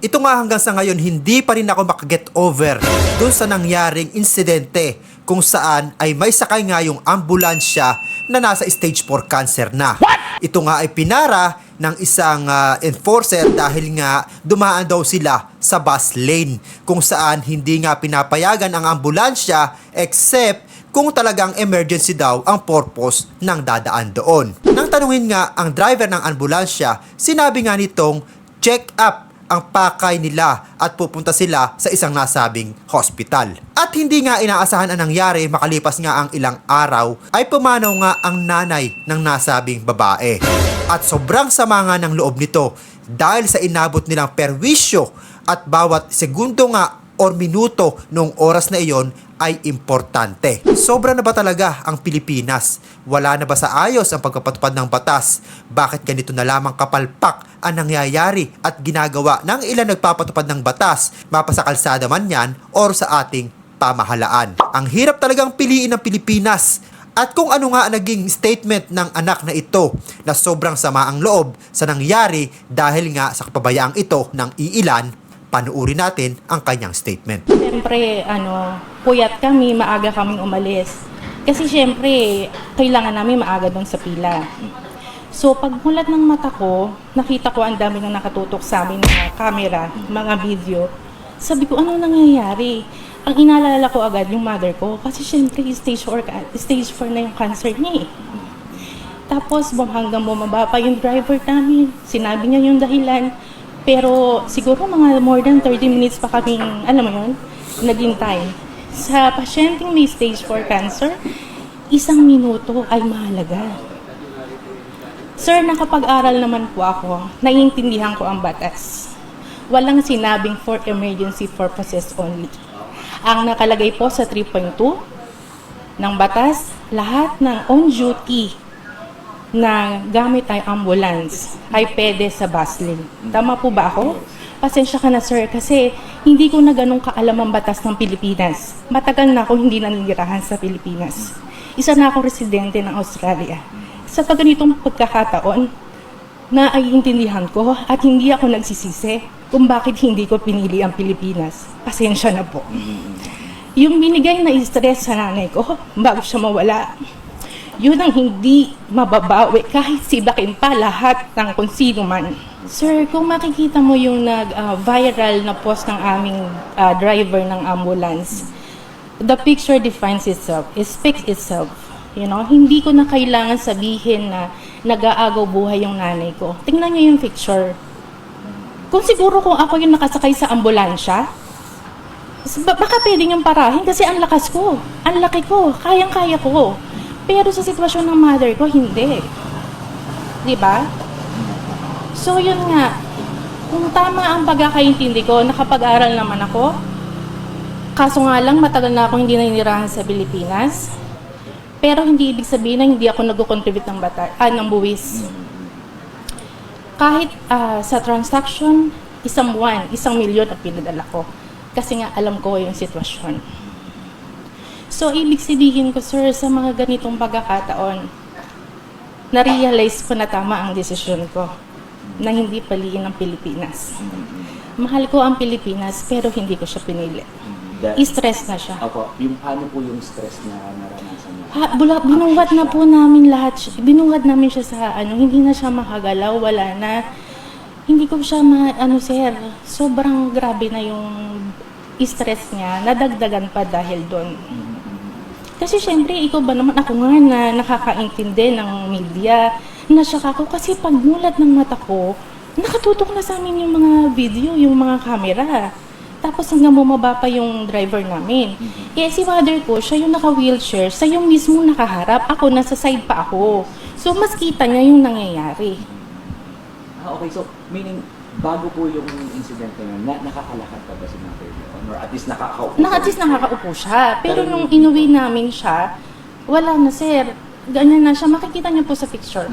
Ito nga hanggang sa ngayon hindi pa rin ako makaget over dun sa nangyaring insidente kung saan ay may sakay nga yung ambulansya na nasa stage 4 cancer na. What? Ito nga ay pinara ng isang enforcer dahil nga dumaan daw sila sa bus lane kung saan hindi nga pinapayagan ang ambulansya except kung talagang emergency daw ang purpose ng dadaan doon. Nang tanungin nga ang driver ng ambulansya, sinabi nga nitong check up ang pakay nila at pupunta sila sa isang nasabing hospital. At hindi nga inaasahan ang nangyari makalipas nga ang ilang araw ay pumanaw nga ang nanay ng nasabing babae. At sobrang sama nga ng loob nito dahil sa inabot nilang perwisyo at bawat segundo nga or minuto noong oras na iyon ay importante. Sobra na ba talaga ang Pilipinas? Wala na ba sa ayos ang pagpapatupad ng batas? Bakit ganito na lamang kapalpak ang nangyayari at ginagawa ng ilan nagpapatupad ng batas, mapa sa kalsada man yan or sa ating pamahalaan? Ang hirap talagang piliin ng Pilipinas. At kung ano nga naging statement ng anak na ito na sobrang sama ang loob sa nangyari dahil nga sa kapabayaang ito ng iilan, panuuri natin ang kanyang statement. Siyempre, puyat kami, maaga kaming umalis. Kasi siyempre, kailangan namin maaga doon sa pila. So, pagmulat ng mata ko, nakita ko ang dami nang nakatutok sa amin na camera, mga video. Sabi ko, ano nangyayari? Ang inaalala ko agad yung mother ko. Kasi siyempre, stage 4 na yung cancer niya eh. Tapos, hanggang bumaba pa yung driver namin. Sinabi niya yung dahilan. Pero siguro mga more than 30 minutes pa kaming, alam mo yun, naghintay. Sa pasyenteng may stage 4 cancer, 1 minuto ay mahalaga. Sir, nakapag-aral naman po ako, naiintindihan ko ang batas. Walang sinabing for emergency purposes only. Ang nakalagay po sa 3.2 ng batas, lahat ng on-duty na gamit ay ambulance ay pwede sa bus lane. Tama po ba ako? Pasensya ka na sir kasi hindi ko na ganun kaalam ang batas ng Pilipinas. Matagal na ako hindi naninirahan sa Pilipinas. Isa na ako residente ng Australia. Sa ganitong pagkakataon, naiintindihan ko at hindi ako nagsisisi kung bakit hindi ko pinili ang Pilipinas. Pasensya na po. Yung binigay na stress sa nanay ko bago siya mawala, yun ang hindi mababawi kahit sibakin pa lahat ng kung sino man. Sir, kung makikita mo yung nag-viral na post ng aming driver ng ambulance, the picture defines itself, it speaks itself. You know, hindi ko na kailangan sabihin na nag-aagaw buhay yung nanay ko. Tingnan niyo yung picture. Kung siguro kung ako yung nakasakay sa ambulansya, baka pwede niyong parahin kasi ang lakas ko, ang laki ko, kayang-kaya ko. Pero sa sitwasyon ng mother ko, hindi. Diba? So, yun nga. Kung tama ang pagkakaintindi ko, nakapag-aral naman ako. Kaso nga lang, matagal na ako hindi naninirahan sa Pilipinas. Pero hindi ibig sabihin na hindi ako nag-contribute ng buwis. Kahit sa transaction, 1 buwan, 1 milyon ang pinadala ko. Kasi nga, alam ko yung sitwasyon. So, ibig sabihin ko, sir, sa mga ganitong pagkakataon, na-realize ko na tama ang desisyon ko na hindi paliin ang Pilipinas. Mahal ko ang Pilipinas, pero hindi ko siya pinili. I-stress na siya. Ako, paano po yung stress na naranasan niya? Binungad na po namin lahat. Binungad namin siya sa hindi na siya makagalaw, wala na. Hindi ko siya sir, sobrang grabe na yung stress niya, nadagdagan pa dahil doon. Kasi syempre, ikaw ba naman ako nga na nakakaintindi ng media, nasyak ako kasi pagmulat ng mata ko, nakatutok na sa amin yung mga video, yung mga camera. Tapos hanggang bumaba pa yung driver namin. Kaya si mother ko, siya yung naka-wheelchair, siya yung mismo nakaharap, ako nasa side pa ako. So mas kita niya yung nangyayari. Okay, so meaning, bago po yung incident na yun, nakakalakad pa ba si mother? Or at least nakakaupo? At least nakakaupo siya. Pero nung inuwi namin siya, wala na sir. Ganyan na siya. Makikita niyo po sa picture.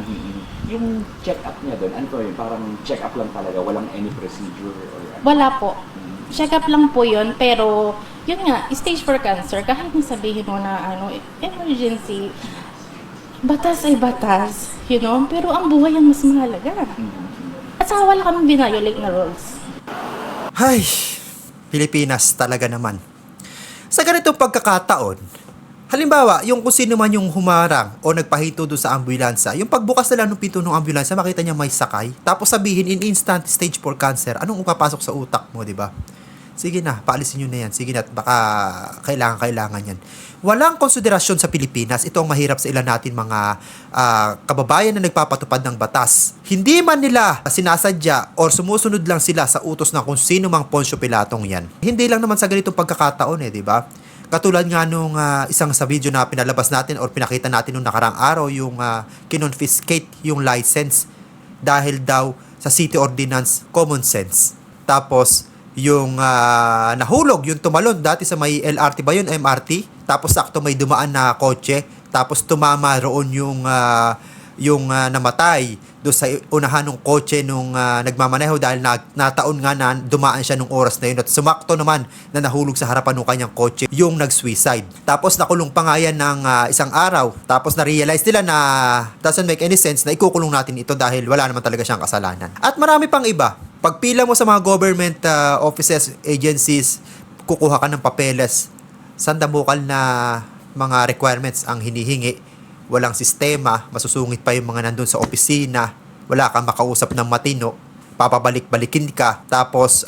Yung check-up niya doon, ano po yun? Parang check-up lang talaga, walang any procedure or ano? Wala po. Check-up lang po yun. Pero, yun nga, stage 4 cancer, kahit nasabihin mo na emergency, batas ay batas, you know? Pero ang buhay ang mas mahalaga. At saka wala kaming binayolate na rules. Ay, Pilipinas talaga naman. Sa ganitong pagkakataon, halimbawa, yung kung sino man yung humarang o nagpahinto doon sa ambulansya, yung pagbukas nila ng pinto ng ambulansya, makita niya may sakay, tapos sabihin in instant stage 4 cancer, anong papasok sa utak mo, di ba? Sige na, paalisin nyo na yan. Sige na, baka kailangan yan. Walang konsiderasyon sa Pilipinas. Ito ang mahirap sa ilan natin mga kababayan na nagpapatupad ng batas. Hindi man nila sinasadya or sumusunod lang sila sa utos ng kung sino mang Poncio Pilatong yan. Hindi lang naman sa ganitong pagkakataon di ba? Katulad nga nung isang sa video na pinalabas natin or pinakita natin nung nakarang araw, yung kinonfiscate yung license dahil daw sa city ordinance common sense. Tapos, yung nahulog, yung tumalon dati sa may LRT ba yun, MRT, tapos sakto may dumaan na kotse, tapos tumama roon yung namatay do sa unahan ng kotse nung nagmamaneho dahil nataon nga na dumaan siya nung oras na yun at sumakto naman na nahulog sa harapan ng kanyang kotse yung nag-suicide. Tapos nakulong pa nga yan ng isang araw, tapos na-realize nila na doesn't make any sense na ikukulong natin ito dahil wala naman talaga siyang kasalanan. At marami pang iba. Pagpila mo sa mga government offices, agencies, kukuha ka ng papeles, sandamukal na mga requirements ang hinihingi, walang sistema, masusungit pa yung mga nandun sa opisina, wala kang makausap ng matino, papabalik-balikin ka, tapos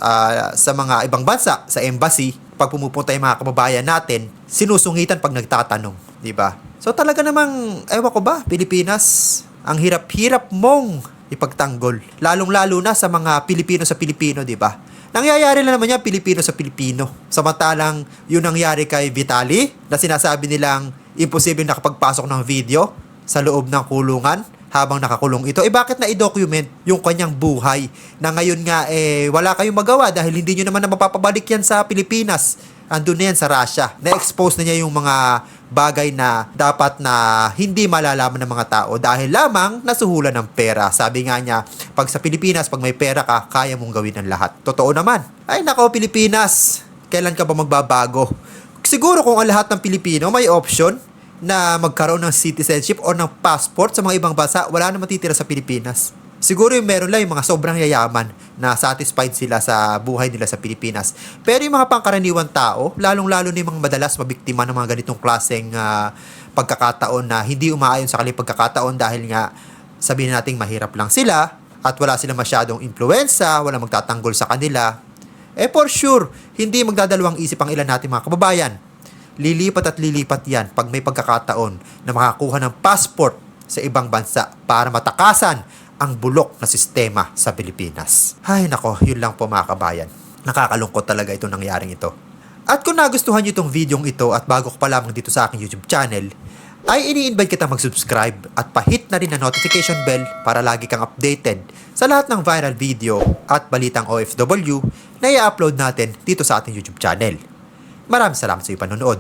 sa mga ibang bansa, sa embassy, pag pumupunta yung mga kababayan natin, sinusungitan pag nagtatanong, di ba? So talaga namang, ewan ko ba, Pilipinas, ang hirap-hirap mong ipagtanggol. Lalong-lalo na sa mga Pilipino sa Pilipino, di ba? Nangyayari lang naman yan, Pilipino sa Pilipino. Samantalang yun nangyari kay Vitali, na sinasabi nilang imposible nakapagpasok ng video sa loob ng kulungan habang nakakulong ito. Bakit na i-document yung kanyang buhay na ngayon nga wala kayong magawa dahil hindi nyo naman na mapapabalik yan sa Pilipinas. Andun na yan sa Russia. Na-expose na niya yung mga bagay na dapat na hindi malalaman ng mga tao dahil lamang nasuhulan ng pera. Sabi nga niya, pag sa Pilipinas, pag may pera ka, kaya mong gawin ang lahat. Totoo naman. Ay nako, Pilipinas, kailan ka ba magbabago? Siguro kung ang lahat ng Pilipino may option na magkaroon ng citizenship o ng passport sa mga ibang bansa, wala na matitira sa Pilipinas. Siguro yung meron lang yung mga sobrang yayaman na satisfied sila sa buhay nila sa Pilipinas. Pero yung mga pangkaraniwang tao, lalong-lalo na yung mga madalas mabiktima ng mga ganitong klaseng pagkakataon na hindi umaayon sa kanilang pagkakataon dahil nga sabihin natin mahirap lang sila at wala silang masyadong impluensya, wala magtatanggol sa kanila. For sure, hindi magdadalawang isip ang ilan natin mga kababayan. Lilipat at lilipat yan pag may pagkakataon na makakuha ng passport sa ibang bansa para matakasan ang bulok na sistema sa Pilipinas. Ay nako, yun lang po mga kabayan. Nakakalungkot talaga itong nangyaring ito. At kung nagustuhan nyo itong videong ito at bago ko pa lamang dito sa aking YouTube channel, ay ini-invite kita mag-subscribe at pahit na rin ang notification bell para lagi kang updated sa lahat ng viral video at balitang OFW na i-upload natin dito sa ating YouTube channel. Maraming salamat sa iyong panonood.